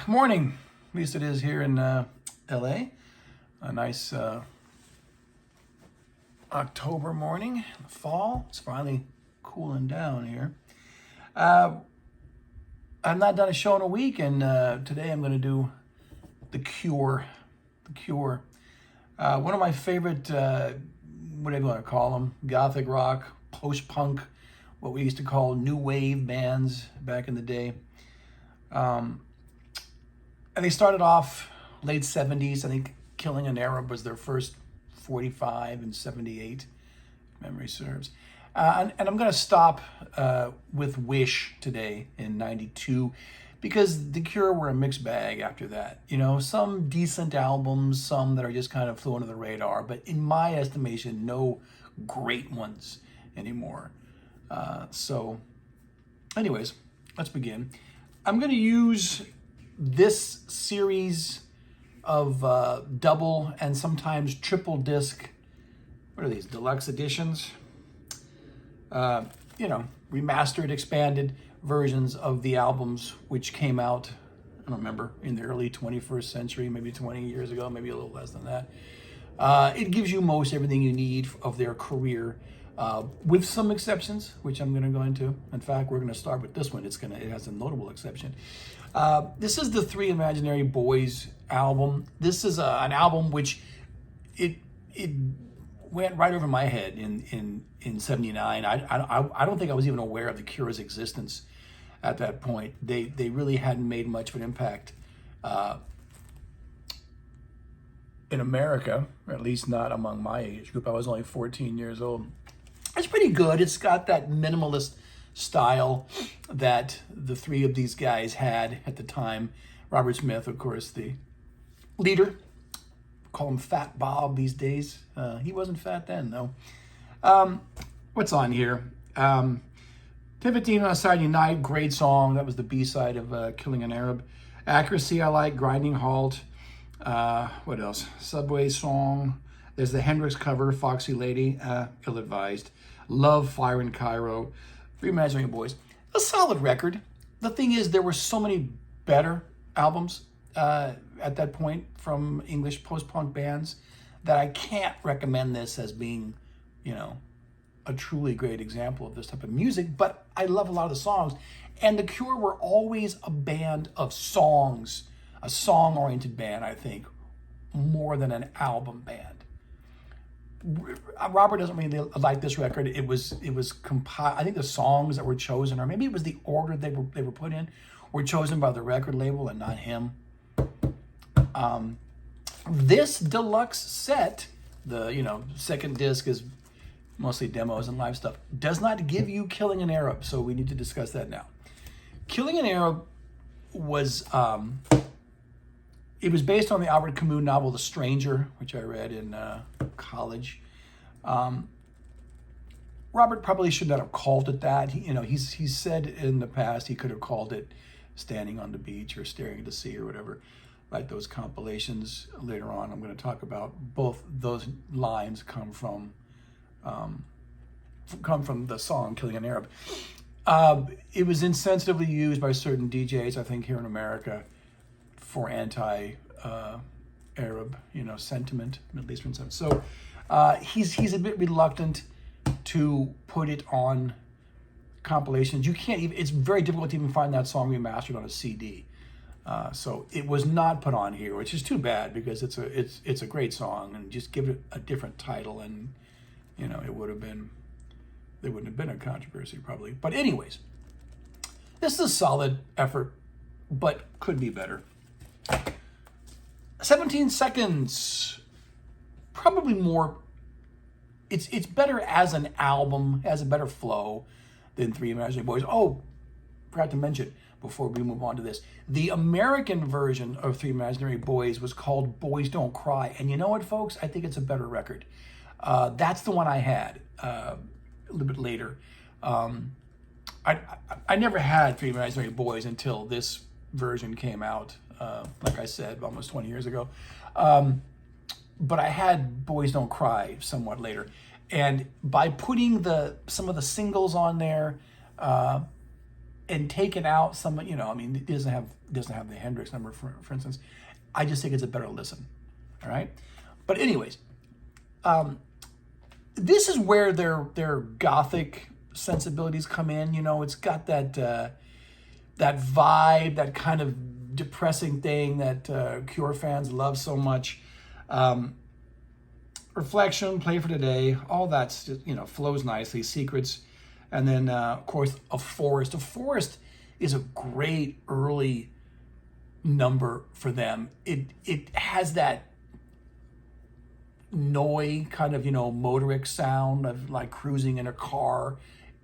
Morning. At least it is here in LA. A nice October morning, fall. It's finally cooling down here. I've not done a show in a week, and today I'm going to do The Cure. The Cure. One of my favorite, whatever you want to call them, gothic rock, post-punk, what we used to call new wave bands back in the day. And they started off late 70s. I think Killing an Arab was their first 45 and 78, if memory serves. And I'm going to stop with Wish today in 92 because The Cure were a mixed bag after that. You know, some decent albums, some that are just kind of flew under the radar, but in my estimation, no great ones anymore. So anyways, let's begin. I'm going to use this series of double and sometimes triple disc, what are these, deluxe editions? Remastered, expanded versions of the albums which came out, I don't remember, in the early 21st century, maybe 20 years ago, maybe a little less than that. It gives you most everything you need of their career, with some exceptions, which I'm going to go into. In fact, we're going to start with this one. It has a notable exception. This is the Three Imaginary Boys album. This is an album which it went right over my head in '79. I don't think I was even aware of the Cure's existence at that point. They really hadn't made much of an impact in America, or at least not among my age group. I was only 14 years old. It's pretty good. It's got that minimalist style that the three of these guys had at the time. Robert Smith, of course, the leader. Call him Fat Bob these days. He wasn't fat then, though. What's on here? 10:15 on a Saturday night, great song. That was the B-side of Killing an Arab. Accuracy, I like. Grinding Halt. What else? Subway Song. There's the Hendrix cover, Foxy Lady, ill-advised. Love, Fire in Cairo. Three Imaginary Boys. A solid record. The thing is, there were so many better albums at that point from English post-punk bands that I can't recommend this as being, a truly great example of this type of music, but I love a lot of the songs. And The Cure were always a band of songs, a song-oriented band, I think, more than an album band. Robert doesn't really like this record. It was compiled. I think the songs that were chosen, or maybe it was the order they were put in, were chosen by the record label and not him. This deluxe set, the second disc is mostly demos and live stuff, does not give you Killing an Arab, so we need to discuss that now. Killing an Arab was it was based on the Albert Camus novel The Stranger, which I read in college. Robert probably should not have called it that. He's said in the past he could have called it Standing on the Beach or Staring at the Sea or whatever, like those compilations later on. I'm going to talk about both those lines come from the song Killing an Arab. It was insensitively used by certain DJs, I think, here in America for anti-Arab, sentiment, Middle Eastern sentiment. So he's a bit reluctant to put it on compilations. You can't even. It's very difficult to even find that song remastered on a CD. So it was not put on here, which is too bad because it's a great song, and just give it a different title, and there wouldn't have been a controversy probably. But anyways, this is a solid effort, but could be better. 17 Seconds, probably more. It's better as an album, has a better flow than Three Imaginary Boys. Oh, forgot to mention before we move on to this, the American version of Three Imaginary Boys was called Boys Don't Cry, and you know what, folks? I think it's a better record. That's the one I had a little bit later. I never had Three Imaginary Boys until this version came out. Like I said, almost 20 years ago. But I had Boys Don't Cry somewhat later. And by putting some of the singles on there, and taken out some, you know, I mean, it doesn't have the Hendrix number, for instance. I just think it's a better listen. All right. But anyways, this is where their gothic sensibilities come in. You know, it's got that that vibe, that kind of depressing thing that Cure fans love so much. Reflection, Play for Today, all that's just, you know, flows nicely. Secrets, and then of course A Forest. A Forest is a great early number for them. It has that noise kind of, you know, motoric sound of like cruising in a car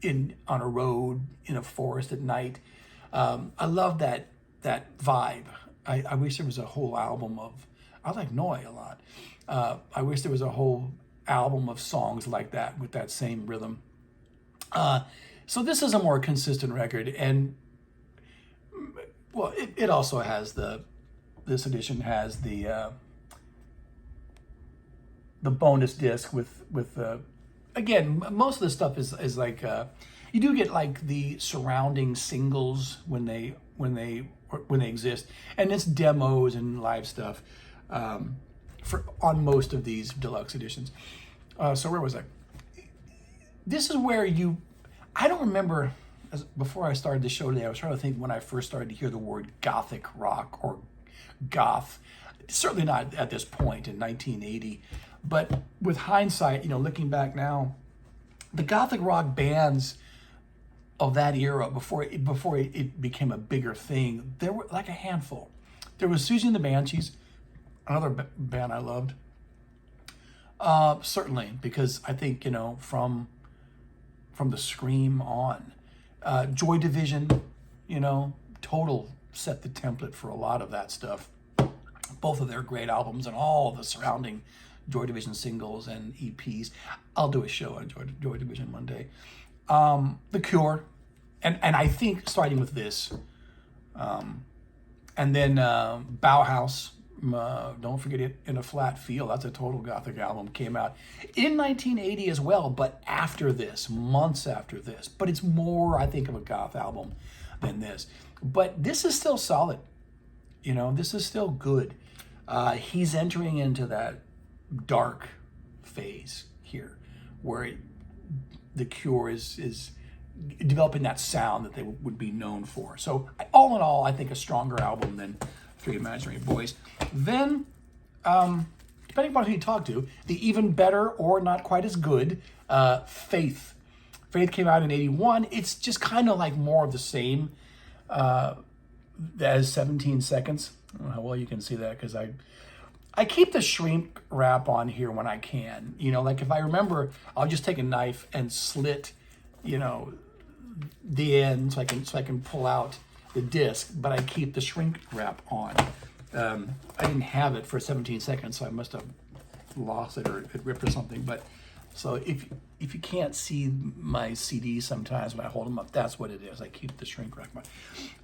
on a road in a forest at night. I love that vibe. I wish there was a whole album of. I like Noi a lot. I wish there was a whole album of songs like that with that same rhythm. So this is a more consistent record, and well, it also has this edition has the bonus disc with again, most of the stuff is like you do get like the surrounding singles when they exist, and it's demos and live stuff on most of these deluxe editions. So where was I? This is where I don't remember, before I started the show today, I was trying to think when I first started to hear the word gothic rock or goth. Certainly not at this point in 1980, but with hindsight, you know, looking back now, the gothic rock bands of that era, before it became a bigger thing, there were like a handful. There was Susie and the Banshees, another band I loved. Certainly, because I think, you know, from the Scream on, Joy Division, you know, total set the template for a lot of that stuff. Both of their great albums and all the surrounding Joy Division singles and EPs. I'll do a show on Joy Division one day. The Cure, and I think starting with this, and then Bauhaus. Don't forget it, In a Flat Field. That's a total gothic album. Came out in 1980 as well, but after this, months after this. But it's more, I think, of a goth album than this. But this is still solid. You know, this is still good. He's entering into that dark phase here, where the Cure is developing that sound that they would be known for. So all in all, I think a stronger album than Three Imaginary Boys. Then, depending upon who you talk to, the even better or not quite as good, Faith. Faith came out in 81. It's just kind of like more of the same as 17 Seconds. I don't know how well you can see that, because I keep the shrink wrap on here when I can. You know, like if I remember, I'll just take a knife and slit, you know, the end so I can pull out the disc, but I keep the shrink wrap on. I didn't have it for 17 Seconds, so I must have lost it or it ripped or something. But so if you can't see my CDs sometimes when I hold them up, that's what it is. I keep the shrink wrap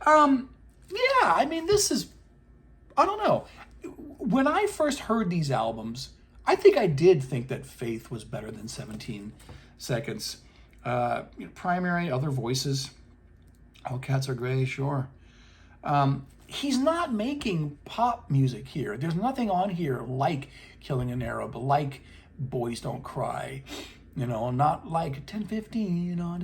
on. Yeah, I mean, this is, I don't know. When I first heard these albums, I think I did think that Faith was better than 17 Seconds. Primary, Other Voices, All Cats Are Gray, sure. He's not making pop music here. There's nothing on here like Killing an Arab, like Boys Don't Cry, you know, not like 1015, you know,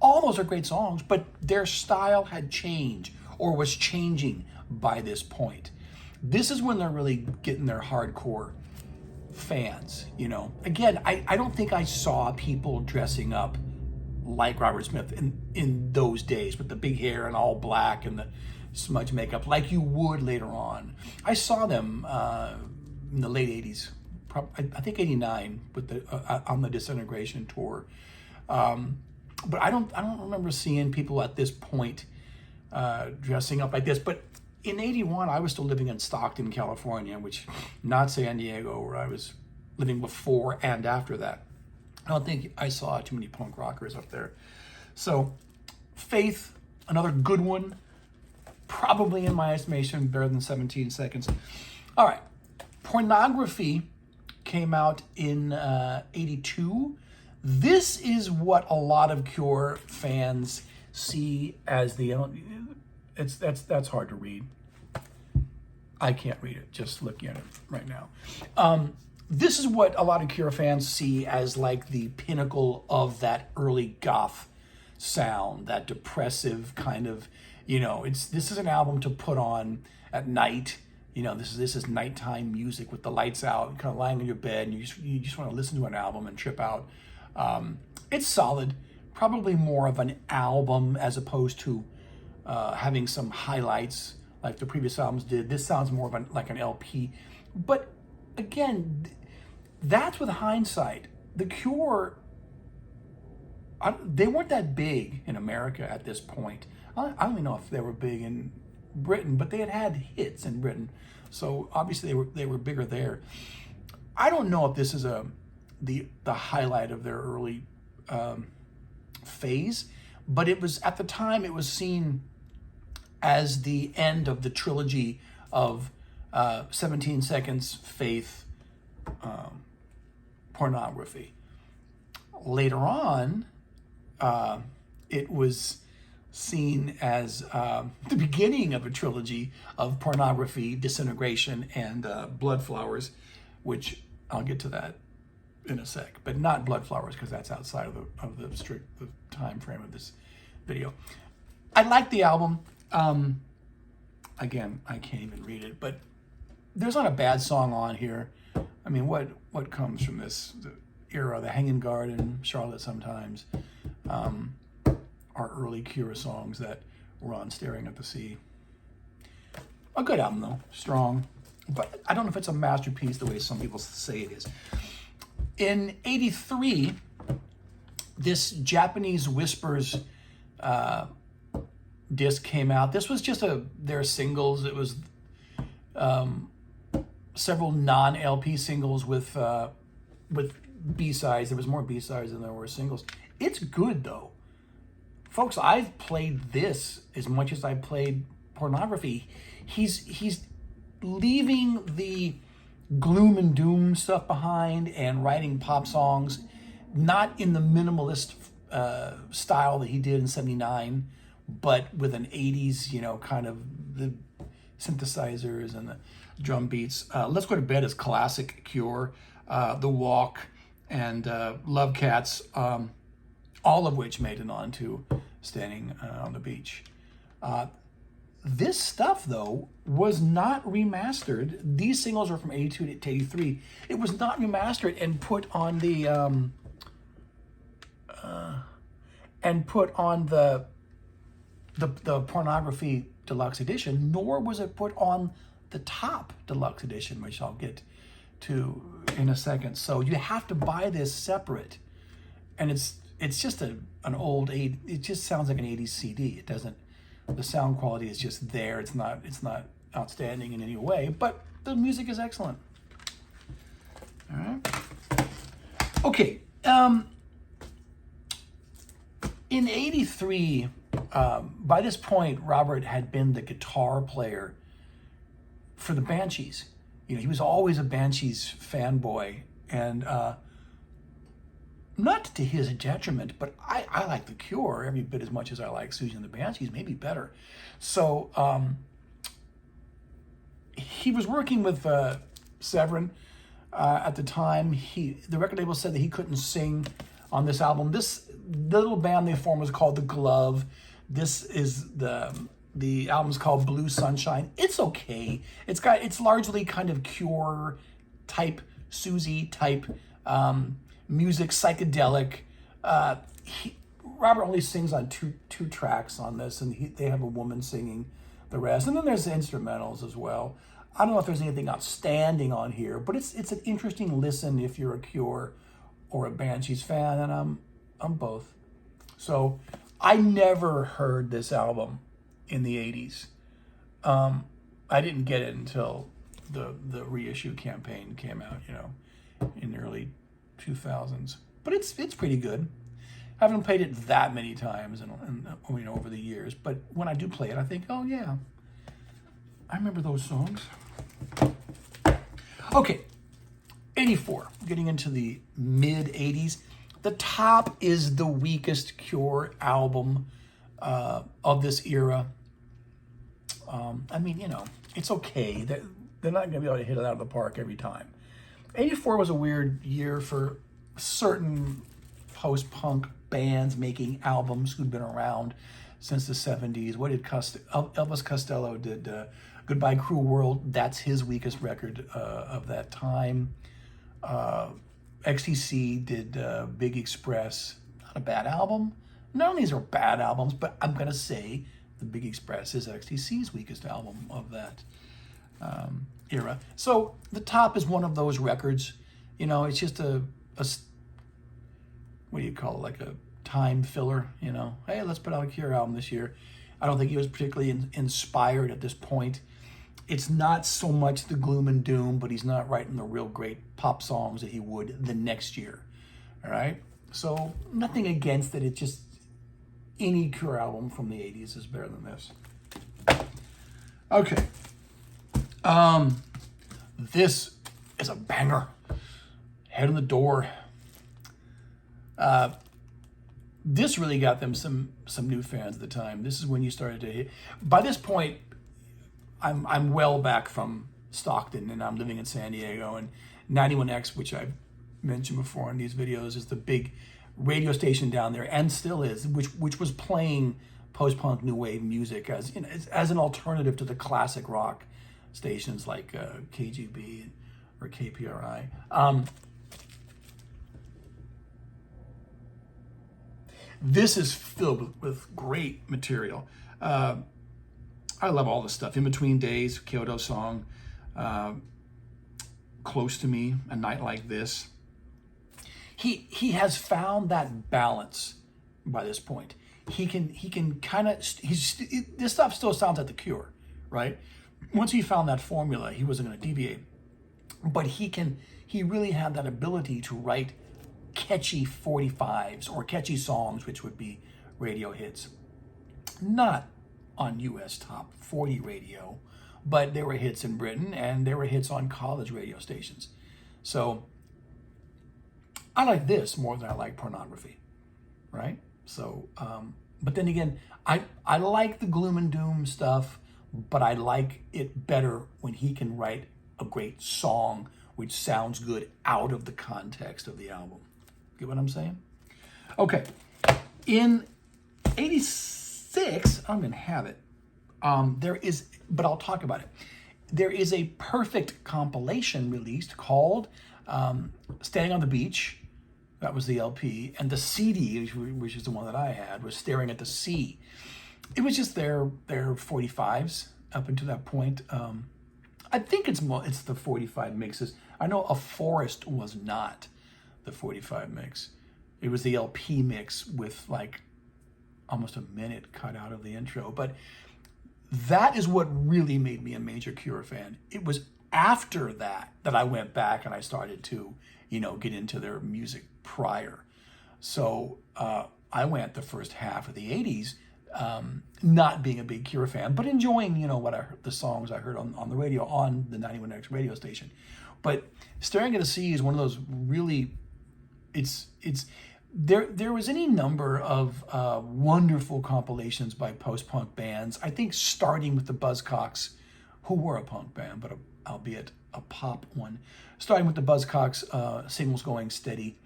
all those are great songs, but their style had changed or was changing by this point. This is when they're really getting their hardcore fans, you know. Again, I don't think I saw people dressing up like Robert Smith in those days with the big hair and all black and the smudge makeup like you would later on. I saw them in the late 80s, I think 89 with on the Disintegration tour. But I don't remember seeing people at this point dressing up like this. But in 81, I was still living in Stockton, California, which not San Diego, where I was living before and after that. I don't think I saw too many punk rockers up there. So Faith, another good one, probably in my estimation better than 17 Seconds. All right, Pornography came out in 82. This is what a lot of Cure fans C as the, that's hard to read. I can't read it, just looking at it right now. This is what a lot of Cure fans see as like the pinnacle of that early goth sound, that depressive kind of, this is an album to put on at night. This is nighttime music with the lights out, kind of lying in your bed, and you just want to listen to an album and trip out. It's solid, probably more of an album as opposed to having some highlights like the previous albums did. This sounds more of like an LP. But again, that's with hindsight. The Cure, they weren't that big in America at this point. I don't even know if they were big in Britain, but they had hits in Britain. So obviously they were bigger there. I don't know if this is the highlight of their early phase, but it was, at the time, it was seen as the end of the trilogy of 17 Seconds, Faith, Pornography. Later on, it was seen as the beginning of a trilogy of Pornography, Disintegration, and Blood Flowers, which I'll get to that in a sec, but not Blood Flowers because that's outside of the strict time frame of this video. I like the album. Again, I can't even read it, but there's not a bad song on here. I mean, what comes from this era? The Hanging Garden, Charlotte Sometimes, our early Cure songs that were on Staring at the Sea. A good album though, strong, but I don't know if it's a masterpiece the way some people say it is. In '83, this Japanese Whispers disc came out. This was just their singles. It was several non-LP singles with B-sides. There was more B-sides than there were singles. It's good though. Folks, I've played this as much as I played Pornography. He's leaving the gloom and doom stuff behind and writing pop songs, not in the minimalist style that he did in '79, but with an '80s, kind of the synthesizers and the drum beats. Let's Go to Bed is classic Cure. The Walk and Love Cats, all of which made it onto Standing on the Beach. This stuff, though, was not remastered. These singles are from '82 to '83. It was not remastered and put on the Pornography Deluxe Edition, nor was it put on the Top Deluxe Edition, which I'll get to in a second. So you have to buy this separate, and it's just an old it just sounds like an '80s CD. It doesn't. The sound quality is just there. It's not outstanding in any way, but the music is excellent. All right. Okay. In '83, by this point, Robert had been the guitar player for the Banshees. He was always a Banshees fanboy, and not to his detriment, but I like The Cure every bit as much as I like Susie and the Banshees, maybe better. So he was working with Severin at the time. The record label said that he couldn't sing on this album. The little band they formed was called The Glove. This is the album's called Blue Sunshine. It's okay. It's largely kind of Cure type, Susie type music, psychedelic. Robert only sings on two tracks on this, and they have a woman singing the rest. And then there's the instrumentals as well. I don't know if there's anything outstanding on here, but it's an interesting listen if you're a Cure or a Banshees fan, and I'm both. So I never heard this album in the '80s. I didn't get it until the reissue campaign came out, in the early 2000s. But it's pretty good. I haven't played it that many times and over the years, but when I do play it, I think, oh yeah, I remember those songs. Okay, '84, getting into the mid '80s. The Top is the weakest Cure album of this era. I mean, it's okay. They're not going to be able to hit it out of the park every time. 84 was a weird year for certain post-punk bands making albums who'd been around since the 70s. What did Elvis Costello did Goodbye Cruel World. That's his weakest record of that time. XTC did Big Express. Not a bad album. None of these are bad albums, but I'm going to say the Big Express is XTC's weakest album of that era. So The Top is one of those records. It's just a what do you call it, like a time filler, Hey, let's put out a Cure album this year. I don't think he was particularly inspired at this point. It's not so much the gloom and doom, but he's not writing the real great pop songs that he would the next year, all right? So nothing against it. It's just any Cure album from the 80s is better than this. Okay. This is a banger. Head in the Door. This really got them some new fans at the time. This is when you started to hit. By this point, I'm well back from Stockton, and I'm living in San Diego, and 91X, which I've mentioned before in these videos, is the big radio station down there, and still is, which was playing post-punk new wave music as an alternative to the classic rock stations like KGB or KPRI. This is filled with great material. I love all the stuff. In Between Days, Kyoto Song, Close to Me, A Night Like This. He has found that balance by this point. He can kind of, this stuff still sounds like The Cure, right? Once he found that formula, he wasn't going to deviate. But he really had that ability to write catchy 45s or catchy songs, which would be radio hits. Not on US Top 40 radio, but there were hits in Britain and there were hits on college radio stations. So I like this more than I like Pornography, right? So, but then again, I like the gloom and doom stuff, but I like it better when he can write a great song which sounds good out of the context of the album. Get what I'm saying? Okay. In 86, I don't even have it. There is, but I'll talk about it. There is a perfect compilation released called Standing on the Beach. That was the LP. And the CD, which is the one that I had, was Staring at the Sea. It was just their 45s up until that point. I think it's the 45 mixes. I know A Forest was not the 45 mix. It was the LP mix with like almost a minute cut out of the intro. But that is what really made me a major Cure fan. It was after that I went back and I started to, get into their music prior. So I went the first half of the 80s not being a big Cure fan, but enjoying, the songs I heard on the radio, on the 91X radio station. But Staring at the Sea is one of those really, there was any number of wonderful compilations by post-punk bands, I think starting with the Buzzcocks, who were a punk band, but albeit a pop one. Starting with the Buzzcocks, Signals Going Steady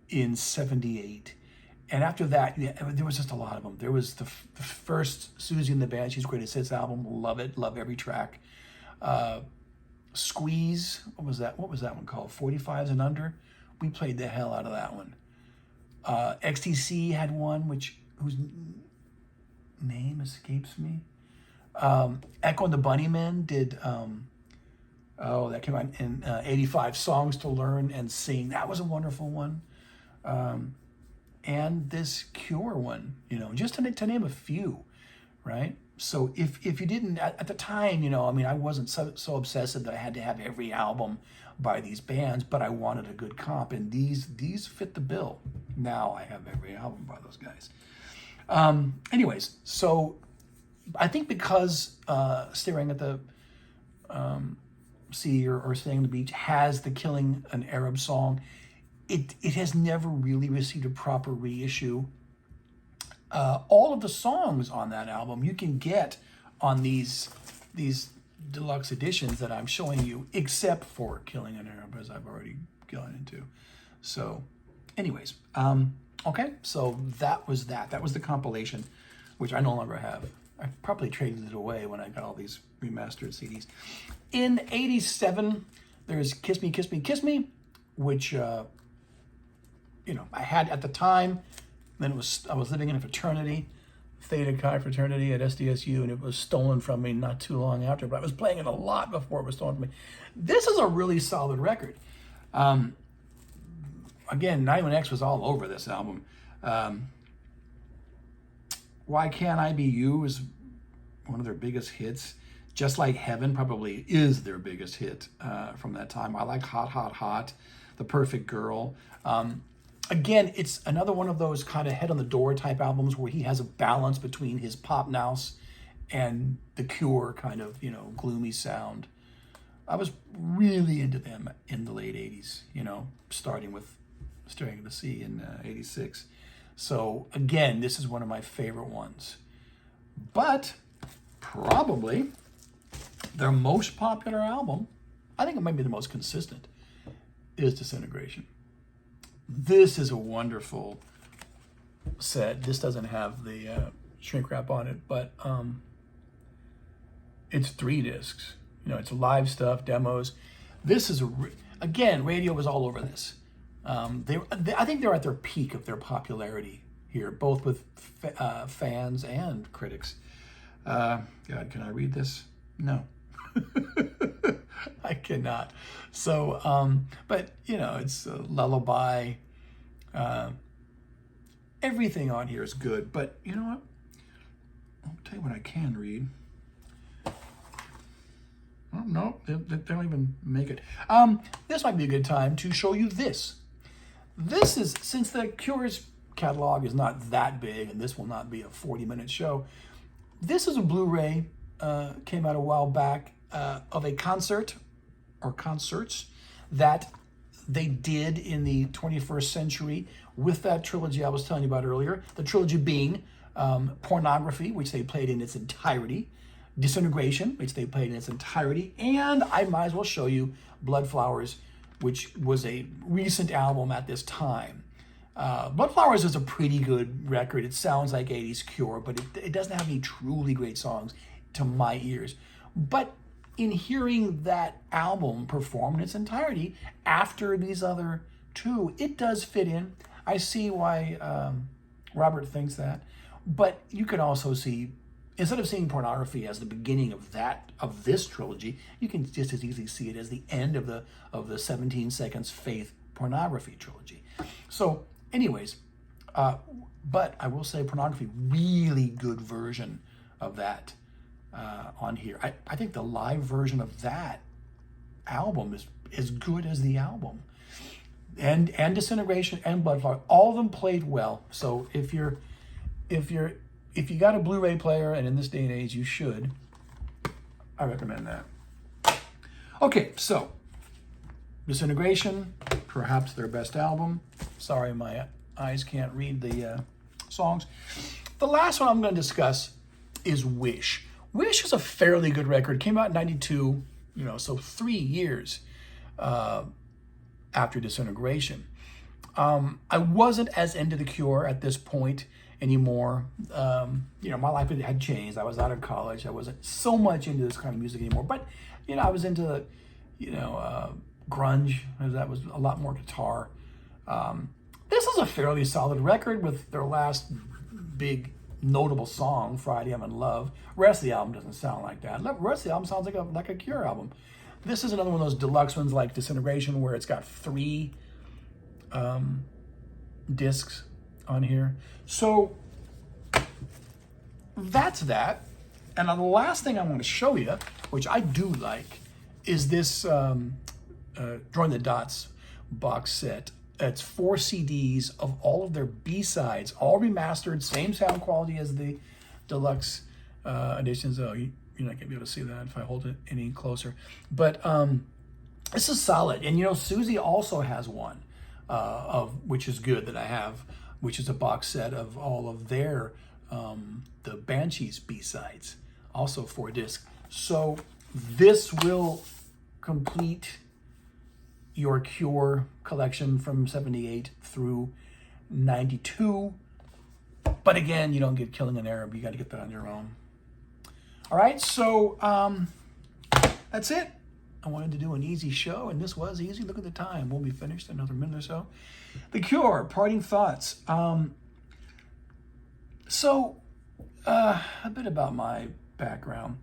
in 78. And after that, there was just a lot of them. There was the first Susie and the Banshees Greatest Hits album. Love it. Love every track. Squeeze. What was that one called? 45s and Under. We played the hell out of that one. XTC had one, whose name escapes me. Echo and the Bunnymen did, that came out in 85, Songs to Learn and Sing. That was a wonderful one. And this Cure one, just to name a few, right? So if you didn't, at the time, I wasn't so obsessive that I had to have every album by these bands, but I wanted a good comp, and these fit the bill. Now I have every album by those guys. Anyways, so I think because Staring at the Sea or Staying on the Beach has the Killing an Arab song, it has never really received a proper reissue. All of the songs on that album you can get on these deluxe editions that I'm showing you, except for Killing an Arab, as I've already gone into. So, anyways, okay, so that was that. That was the compilation, which I no longer have. I probably traded it away when I got all these remastered CDs. In '87, there's Kiss Me, Kiss Me, Kiss Me, which I had at the time. Then I was living in a fraternity, Theta Chi fraternity at SDSU, and it was stolen from me not too long after. But I was playing it a lot before it was stolen from me. This is a really solid record. Again, 91X was all over this album. Why Can't I Be You is one of their biggest hits. Just Like Heaven probably is their biggest hit from that time. I like Hot, Hot, Hot, The Perfect Girl. Again, it's another one of those kind of head on the door type albums where he has a balance between his pop nous and the Cure kind of, gloomy sound. I was really into them in the late 80s, starting with Staring at the Sea in 86. So again, this is one of my favorite ones. But probably their most popular album, I think it might be the most consistent, is Disintegration. This is a wonderful set. This doesn't have the shrink wrap on it, but it's 3 discs. It's live stuff, demos. This is again, radio was all over this. I think they're at their peak of their popularity here, both with fans and critics. God, can I read this? No. I cannot. So, but it's a lullaby. Everything on here is good, but you know what? I'll tell you what I can read. Oh, no, they don't even make it. This might be a good time to show you this. This is, since the Cure's catalog is not that big, and this will not be a 40-minute show, this is a Blu-ray, came out a while back, of a concert, or concerts, that they did in the 21st century with that trilogy I was telling you about earlier. The trilogy being Pornography, which they played in its entirety, Disintegration, which they played in its entirety, and I might as well show you Blood Flowers, which was a recent album at this time. Blood Flowers is a pretty good record. It sounds like 80s Cure, but it doesn't have any truly great songs to my ears. But in hearing that album performed in its entirety after these other 2, it does fit in. I see why Robert thinks that. But you can also see, instead of seeing Pornography as the beginning of this trilogy, you can just as easily see it as the end of the 17 Seconds Faith Pornography trilogy. So, anyways, but I will say Pornography, really good version of that on here. I think the live version of that album is as good as the album. And Disintegration and Bloodflower, all of them played well. So if you got a Blu-ray player, and in this day and age you should, I recommend that. Okay, so Disintegration, perhaps their best album. Sorry, my eyes can't read the songs. The last one I'm going to discuss is Wish. Wish is a fairly good record. Came out in 92, so 3 years after Disintegration. I wasn't as into the Cure at this point anymore. My life had changed. I was out of college. I wasn't so much into this kind of music anymore. But, I was into, grunge. That was a lot more guitar. This is a fairly solid record with their last big notable song, Friday I'm in Love. The rest of the album doesn't sound like that. The rest of the album sounds like a Cure album. This is another one of those deluxe ones like Disintegration, where it's got 3 discs on here. So that's that. And the last thing I want to show you, which I do like, is this Join the Dots box set. It's 4 CDs of all of their B-sides, all remastered, same sound quality as the deluxe editions. Oh, you're not going to be able to see that if I hold it any closer. But this is solid. And, Susie also has one, which is good, that I have which is a box set of all of their the Banshees B-sides, also 4 discs. So this will complete your Cure collection from 78 through 92. But again, you don't get Killing an Arab. You got to get that on your own. All right, so that's it. I wanted to do an easy show, and this was easy. Look at the time. We'll be finished in another minute or so. The Cure, parting thoughts. A bit about my background.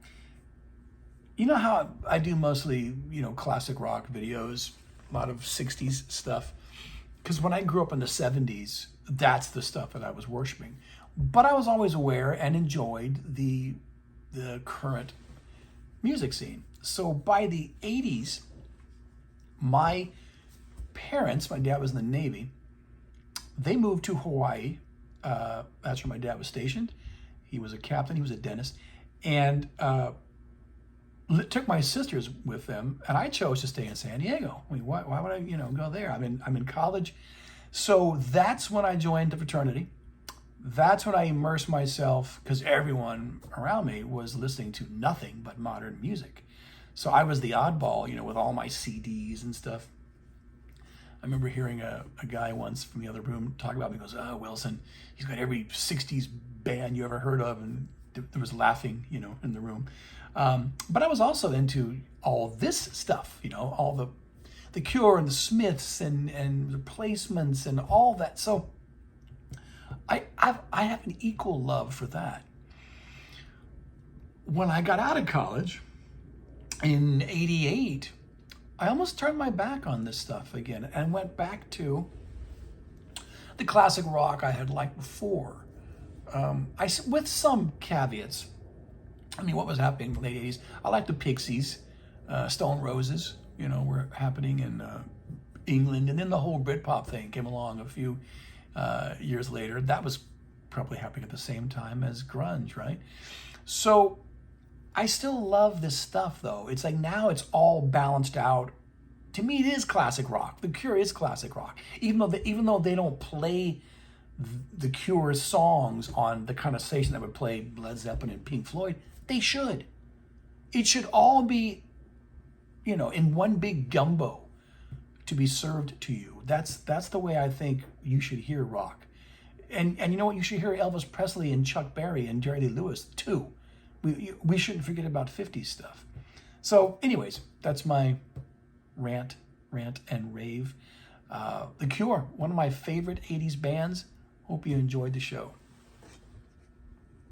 You know how I do mostly, classic rock videos, a lot of 60s stuff. Because when I grew up in the 70s, that's the stuff that I was worshiping. But I was always aware and enjoyed the current music scene. So by the 80s, my parents, my dad was in the Navy, they moved to Hawaii. That's where my dad was stationed. He was a captain, he was a dentist, and took my sisters with them, and I chose to stay in San Diego. I mean, why would I, go there? I'm in college. So that's when I joined the fraternity. That's when I immersed myself, because everyone around me was listening to nothing but modern music. So I was the oddball, with all my CDs and stuff. I remember hearing a guy once from the other room talk about me. He goes, "Oh, Wilson, he's got every 60s band you ever heard of," and there was laughing, in the room. But I was also into all this stuff, all the Cure and the Smiths and Replacements and all that. So I have an equal love for that. When I got out of college in '88, I almost turned my back on this stuff again and went back to the classic rock I had liked before. With some caveats. What was happening in the late 80s? I liked the Pixies, Stone Roses, were happening in England. And then the whole Britpop thing came along a few years later. That was probably happening at the same time as grunge, right? So I still love this stuff, though. It's like now it's all balanced out. To me, it is classic rock. The Cure is classic rock. Even though they don't play the Cure songs on the kind of station that would play Led Zeppelin and Pink Floyd, they should. It should all be, in one big gumbo to be served to you. That's the way I think you should hear rock. And you know what? You should hear Elvis Presley and Chuck Berry and Jerry Lee Lewis too. We shouldn't forget about 50s stuff. So anyways, that's my rant and rave. The Cure, one of my favorite 80s bands. Hope you enjoyed the show.